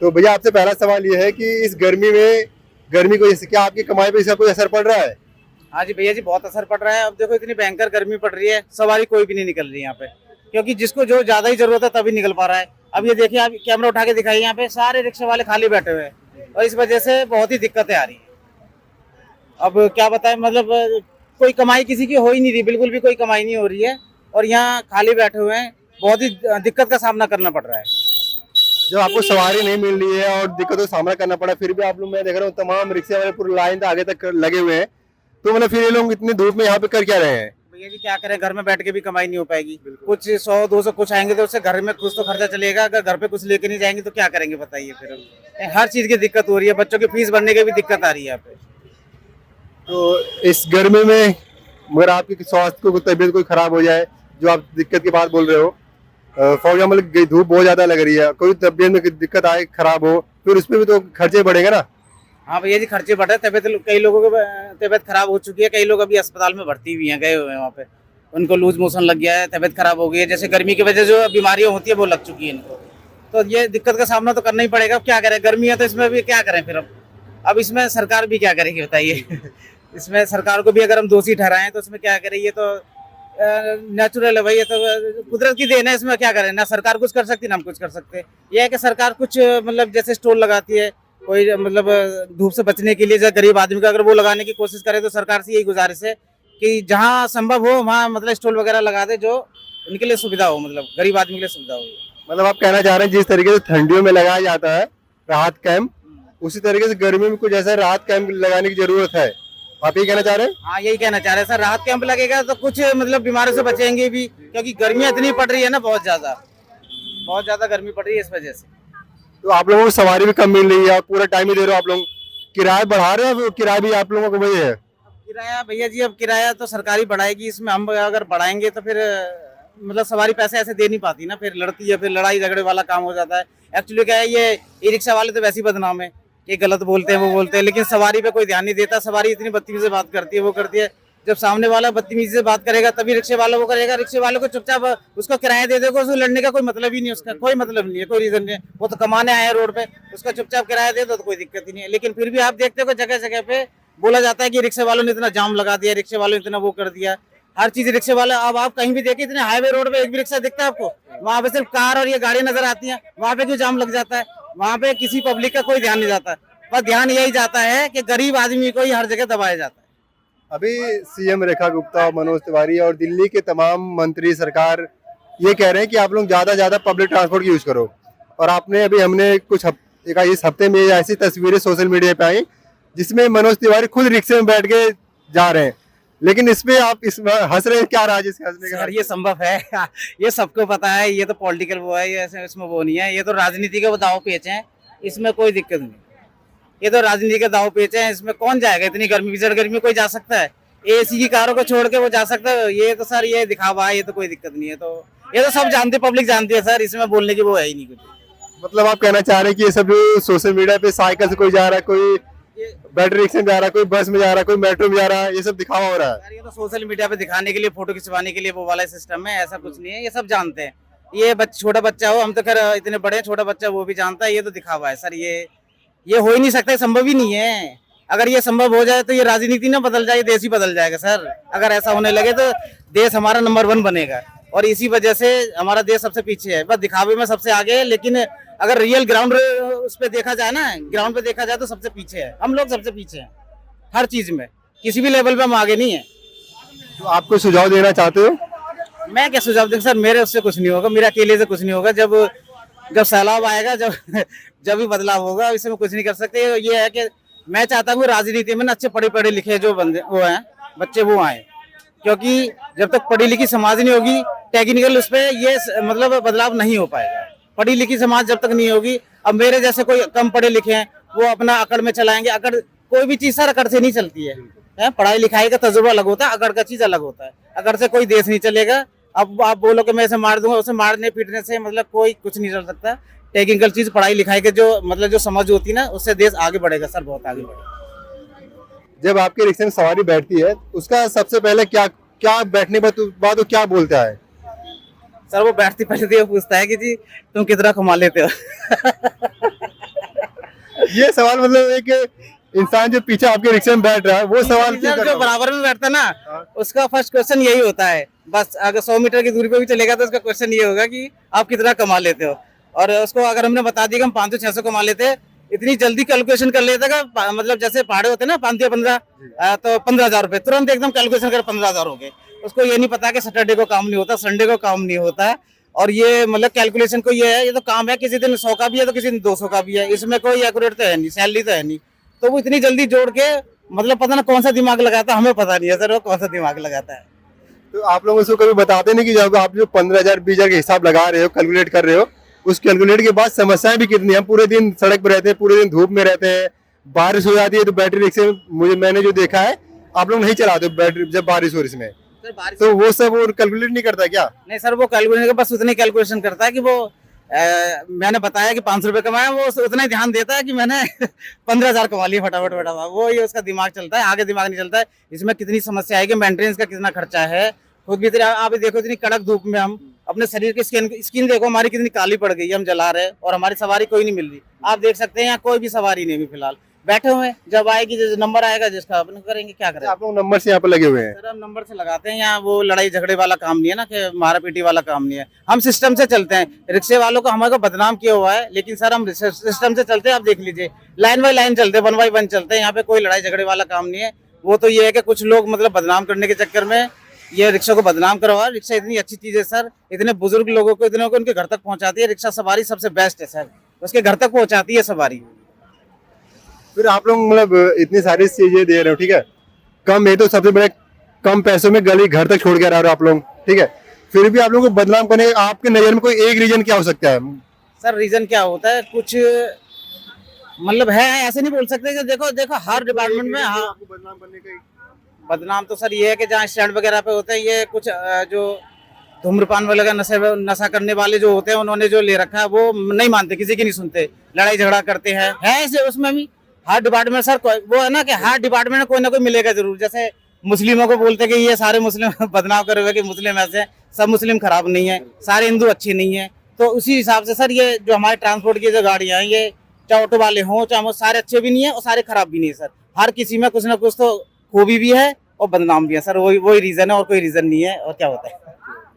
तो भैया आपसे पहला सवाल ये है कि इस गर्मी में, गर्मी को जैसे क्या आपकी कमाई पे इसका कोई असर पड़ रहा है? हाँ जी भैया जी, बहुत असर पड़ रहा है। अब देखो इतनी भयंकर गर्मी पड़ रही है, सवारी कोई भी नहीं निकल रही है यहाँ पे, क्योंकि जिसको जो ज्यादा ही जरूरत है तभी निकल पा रहा है। अब ये देखिए, आप कैमरा उठा के दिखाइए, यहाँ पे सारे रिक्शे वाले खाली बैठे हुए हैं और इस वजह से बहुत ही दिक्कतें आ रही है। अब क्या बताएं, मतलब कोई कमाई किसी की हो ही नहीं रही, बिल्कुल भी कोई कमाई नहीं हो रही है और यहाँ खाली बैठे हुए हैं, बहुत ही दिक्कत का सामना करना पड़ रहा है। जब आपको सवारी नहीं मिल रही है और दिक्कतों का सामना करना पड़ा, फिर भी आप लोग, मैं देख रहा हूँ तमाम रिक्शे वाले पूरी लाइन आगे तक लगे हुए हैं, तो मतलब फिर ये लोग इतनी धूप में यहाँ पे कर क्या रहे हैं? भैया जी क्या करें, घर में बैठ के भी कमाई नहीं हो पाएगी। कुछ 100-200 कुछ आएंगे तो उससे घर में कुछ तो खर्चा चलेगा, अगर घर पे कुछ लेके नहीं जाएंगे तो क्या करेंगे बताइए। फिर हर चीज की दिक्कत हो रही है, बच्चों की फीस भरने की भी दिक्कत आ रही है यहाँ पे। तो इस गर्मी में मगर आपकी स्वास्थ्य को, तबीयत कोई खराब हो जाए, जो आप दिक्कत की बात बोल रहे हो, फॉर एग्जाम्पल धूप बहुत ज्यादा लग रही है, कोई तबीयत में दिक्कत आए, खराब हो, फिर उसमें भी तो खर्चे बढ़ेगा ना? हाँ भैया जी, खर्चे बढ़ रहे हैं। तबीयत, कई लोगों की तबीयत खराब हो चुकी है, कई लोग अभी अस्पताल में भर्ती हुए हैं, गए हुए हैं वहाँ पे, उनको लूज मोशन लग गया है, तबीयत खराब हो गई है। जैसे गर्मी की वजह से जो बीमारियां होती है वो लग चुकी है इनको, तो ये दिक्कत का सामना तो करना ही पड़ेगा। अब क्या करें, गर्मी है तो इसमें भी क्या करें फिर। अब इसमें सरकार भी क्या करेगी बताइए। इसमें सरकार को भी अगर हम दोषी ठहराएं तो इसमें क्या करें, ये तो नेचुरल है भाई, ये तो कुदरत की देन है, इसमें क्या करें। ना सरकार कुछ कर सकती ना हम कुछ कर सकते। ये है कि सरकार कुछ मतलब जैसे स्टॉल लगाती है, कोई मतलब धूप से बचने के लिए, जो गरीब आदमी का अगर वो लगाने की कोशिश करे, तो सरकार से यही गुजारिश है कि जहाँ संभव हो वहाँ मतलब स्टॉल वगैरह लगा दे, जो उनके लिए सुविधा हो, मतलब गरीब आदमी के लिए सुविधा हो। मतलब आप कहना चाह रहे हैं जिस तरीके से ठंडियों में लगाया जाता है राहत कैंप, उसी तरीके से गर्मी में कुछ ऐसा राहत कैंप लगाने की जरूरत है, आप ये कहना चाह रहे हैं? हाँ यही कहना चाह रहे हैं सर, राहत कैंप लगेगा तो कुछ मतलब बीमारियों से बचेंगे भी, क्योंकि गर्मियाँ इतनी पड़ रही है ना, बहुत ज्यादा गर्मी पड़ रही है इस वजह से। तो आप लोगों को सवारी भी कम मिल रही है, पूरा टाइम ही दे रहे हो आप लोग, किराया बढ़ा रहे हो, किराया भी आप लोगों को वही है? किराया भैया जी, अब किराया तो सरकारी बढ़ाएगी, इसमें हम अगर बढ़ाएंगे तो फिर मतलब सवारी पैसे ऐसे दे नहीं पाती ना, फिर लड़ती है, फिर लड़ाई झगड़े वाला काम हो जाता है। एक्चुअली क्या है, ये ई रिक्शा वाले तो वैसे ही बदनाम है, ये गलत बोलते हैं, वो बोलते हैं, लेकिन सवारी पे कोई ध्यान नहीं देता। सवारी इतनी बदतमीजी से बात करती है, वो करती है। जब सामने वाला बदतमीजी से बात करेगा तभी रिक्शे वाला वो करेगा। रिक्शे वाले को चुपचाप उसको किराया दे देगा, उसको लड़ने का कोई मतलब ही नहीं, उसका कोई मतलब नहीं है, कोई रीजन नहीं है, वो तो कमाने आए हैं रोड पे, उसका चुपचाप किराया दे दो तो कोई दिक्कत ही नहीं है। लेकिन फिर भी आप देखते हो जगह जगह पे बोला जाता है कि रिक्शे वालों ने इतना जाम लगा दिया, रिक्शे वालों ने इतना वो कर दिया, हर चीज रिक्शे वाला। अब आप कहीं भी देखिए, इतने हाईवे रोड पे एक भी रिक्शा दिखता है आपको, वहाँ पे सिर्फ कार और ये गाड़ी नजर आती है, वहाँ पे क्यों जाम लग जाता है? वहाँ पे किसी पब्लिक का कोई ध्यान नहीं जाता, बस ध्यान यही जाता है कि गरीब आदमी को ही हर जगह दबाया जाता है। अभी सीएम रेखा गुप्ता, मनोज तिवारी और दिल्ली के तमाम मंत्री, सरकार ये कह रहे हैं कि आप लोग ज्यादा पब्लिक ट्रांसपोर्ट यूज करो, और आपने अभी, हमने इस हफ्ते में ऐसी तस्वीरें सोशल मीडिया पे आई जिसमें मनोज तिवारी खुद रिक्शे में बैठ के जा रहे हैं, लेकिन इसमें आप हंस रहे हैं, क्या राज इसके हंसने का? सर ये संभव है। ये सबको पता है, ये तो पॉलिटिकल वो है, ये इसमें वो नहीं है, ये तो राजनीति के दाव पेच है, इसमें कोई दिक्कत नहीं। ये तो राजनीति के दाव पेच है, इसमें कौन जाएगा? इतनी गर्मी, भीषण गर्मी में कोई जा सकता है? एसी की कारों को छोड़ के वो जा सकता है? ये तो सर ये दिखावा है, ये तो कोई दिक्कत नहीं है। तो ये तो सब जानते, पब्लिक जानती है सर, इसमें बोलने की वो है ही नहीं कुछ। मतलब आप कहना चाह रहे हैं कि ये सब जो सोशल मीडिया पे साइकिल से कोई जा रहा है, कोई बैटरी रिक्शे में जा रहा है, कोई बस में जा रहा है, कोई मेट्रो में जा रहा है, ये सब दिखावा हो रहा है? ये तो सोशल मीडिया पे दिखाने के लिए, फोटो खिंचवाने के लिए वो वाला सिस्टम है, ऐसा कुछ नहीं है, ये सब जानते हैं। ये छोटा बच्चा हो, हम तो खैर इतने बड़े हैं, छोटा बच्चा वो भी जानता है, ये तो दिखावा है सर, ये हो ही नहीं सकता, संभव ही नहीं है। अगर ये संभव हो जाए तो ये राजनीति ना बदल जाए, देश ही बदल जाएगा सर। अगर ऐसा होने लगे तो देश हमारा नंबर 1 बनेगा, और इसी वजह से हमारा देश सबसे पीछे है, बस दिखावे में सबसे आगे है। लेकिन अगर रियल ग्राउंड उस पर देखा जाए ना, ग्राउंड पे देखा जाए तो सबसे पीछे है, हम लोग सबसे पीछे हैं हर चीज में, किसी भी लेवल पे हम आगे नहीं है। तो आप कोई सुझाव देना चाहते हो? मैं क्या सुझाव दूं सर, मेरे उससे कुछ नहीं होगा, मेरे अकेले से कुछ नहीं होगा। जब सैलाब आएगा, जब भी बदलाव होगा, इसमें कुछ नहीं कर सकते। ये है कि मैं चाहता हूँ राजनीति में ना अच्छे पढ़े लिखे जो बंदे वो हैं, बच्चे वो आए, क्योंकि जब तक पढ़ी लिखी समाज नहीं होगी, टेक्निकल उस पर ये मतलब बदलाव नहीं हो पाएगा। पढ़ी लिखी समाज जब तक नहीं होगी, अब मेरे जैसे कोई कम पढ़े लिखे हैं, वो अपना अकड़ में चलाएंगे। अकड़, कोई भी चीज सर अकड़ से नहीं चलती है, पढ़ाई लिखाई का तजुर्बा अलग होता है, अकड़ का चीज अलग होता है। अकड़ से कोई देश नहीं चलेगा। अब आप बोलो कि मैं इसे मार दूंगा, उसे मारने पीटने से मतलब कोई कुछ नहीं चल सकता। टेक्निकल चीज, पढ़ाई लिखाई के जो मतलब जो समझ होती है ना, उससे देश आगे बढ़ेगा सर, बहुत आगे बढ़ेगा। जब आपके रिक्शे में सवारी बैठती है, उसका सबसे पहले क्या बैठने के बाद वो क्या बोलता है? सर वो बैठती पहले तो ये पूछता है कि जी तुम कितना कमा लेते हो। ये सवाल मतलब एक इंसान जो पीछे आपके रिक्शे में बैठ रहा है वो सवाल क्यों कर जो रहा है? बराबर में बैठता है ना, हाँ। उसका फर्स्ट क्वेश्चन यही होता है। बस अगर 100 मीटर की दूरी पे भी चलेगा तो उसका क्वेश्चन ये होगा कि आप कितना कमा लेते हो। और उसको अगर हमने बता दिया कि हम 500-600 कमा लेते हैं, इतनी जल्दी कैलकुलेशन कर लेता है कि मतलब जैसे पहाड़े होते हैं ना 5 या 15, तो 15,000 रुपए तुरंत एकदम कैलकुलेशन कर 15,000 हो गए। उसको ये नहीं पता कि सैटरडे को काम नहीं होता, संडे को काम नहीं होता। और ये मतलब कैलकुलेशन को ये है, ये तो काम है, किसी दिन 100 का भी है तो किसी दिन 200 का भी है, इसमें कोई एक्यूरेट तो है नहीं, सैलरी तो है नहीं। तो वो इतनी जल्दी जोड़ के मतलब पता ना कौन सा दिमाग लगाता है, हमें पता नहीं है सर वो कौन सा दिमाग लगाता है। तो आप लोग उसको कभी बताते नहीं कि जब आप जो 15,000 20,000 के हिसाब लगा रहे हो, कैलकुलेट कर रहे हो, उस कैलकुलेट के बाद समस्याएं भी कितनी हैं। हम पूरे दिन सड़क पर रहते हैं, पूरे दिन धूप में रहते हैं, बारिश हो जाती है तो बैटरी रिक्शे मैंने जो देखा है आप लोग नहीं चलाते बैटरी जब बारिश हो रही इसमें, सर बारिश तो वो सब वो कैलकुलेट नहीं करता क्या? नहीं सर, वो कैलकुलेशन बस उतनी कैलकुलेशन करता है कि वो मैंने बताया कि 500 रुपए कमाया, वो उतना ही ध्यान देता है कि मैंने 15,000 कमा लिए फटाफट फटाफट, वो ये उसका दिमाग चलता है, आगे दिमाग नहीं चलता है। इसमें कितनी समस्या आएगी, मेंटेनेंस का कितना खर्चा है, खुद भी आप देखो इतनी कड़क धूप में हम अपने शरीर की स्किन देखो हमारी कितनी काली पड़ गई है, हम जला रहे हैं और हमारी सवारी कोई नहीं मिल रही। आप देख सकते हैं यहाँ कोई भी सवारी नहीं है फिलहाल, बैठे हुए हैं। जब आएगी नंबर आएगा जिसका अपन करेंगे, क्या करें। आप लोग नंबर से यहाँ पर लगे हुए हैं? सर हम नंबर से लगाते हैं, यहाँ वो लड़ाई झगड़े वाला काम नहीं है ना, कि मारा पीटी वाला काम नहीं है। हम सिस्टम से चलते हैं, रिक्शे वालों को हमारे को बदनाम किया हुआ है, लेकिन सर हम सिस्टम से चलते हैं। आप देख लीजिए लाइन बाय लाइन चलते हैं, 1 बाय 1 चलते हैं, यहाँ पे कोई लड़ाई झगड़े वाला काम नहीं है। वो तो ये है कि कुछ लोग मतलब बदनाम करने के चक्कर में ये रिक्शा को बदनाम करवा। रिक्शा इतनी अच्छी चीज है सर, इतने बुजुर्ग लोगों को इतने को उनके घर तक पहुंचाती है। रिक्शा सवारी सबसे बेस्ट है सर, उसके घर तक पहुंचाती है सवारी। फिर आप लोग मतलब इतनी सारी चीजें दे रहे हो, ठीक है, कम है तो सबसे बड़े कम पैसों में गली घर तक छोड़ के आ रहे हो आप लोग, ठीक है, फिर भी आप लोगों को बदनाम करने का आपके नजर में कोई एक रीजन क्या हो सकता है? सर रीजन क्या होता है, कुछ मतलब है, ऐसे नहीं बोल सकते कि देखो देखो हर डिपार्टमेंट में। हाँ, बदनाम करने का बदनाम तो सर ये है कि जहाँ स्टैंड वगैरह पे होते हैं, ये कुछ जो धूम्रपान वगैरह नशा करने वाले जो होते हैं, उन्होंने जो ले रखा है वो नहीं मानते, किसी की नहीं सुनते, लड़ाई झगड़ा करते हैं। है ऐसे उसमें भी हर डिपार्टमेंट सर वो है ना कि हर डिपार्टमेंट में कोई ना कोई मिलेगा जरूर। जैसे मुस्लिमों को बोलते हैं कि ये सारे मुस्लिम बदनाम करे हुए कि मुस्लिम ऐसे, सब मुस्लिम खराब नहीं है, सारे हिंदू अच्छे नहीं है। तो उसी हिसाब से सर ये जो हमारे ट्रांसपोर्ट की जो गाड़ियाँ हैं, ये चाहे ऑटो वाले हों चाहे वो, सारे अच्छे भी नहीं है और सारे खराब भी नहीं है सर। हर किसी में कुछ ना कुछ तो खूबी भी है और बदनाम भी है सर, वही रीजन है और कोई रीजन नहीं है। और क्या होता है।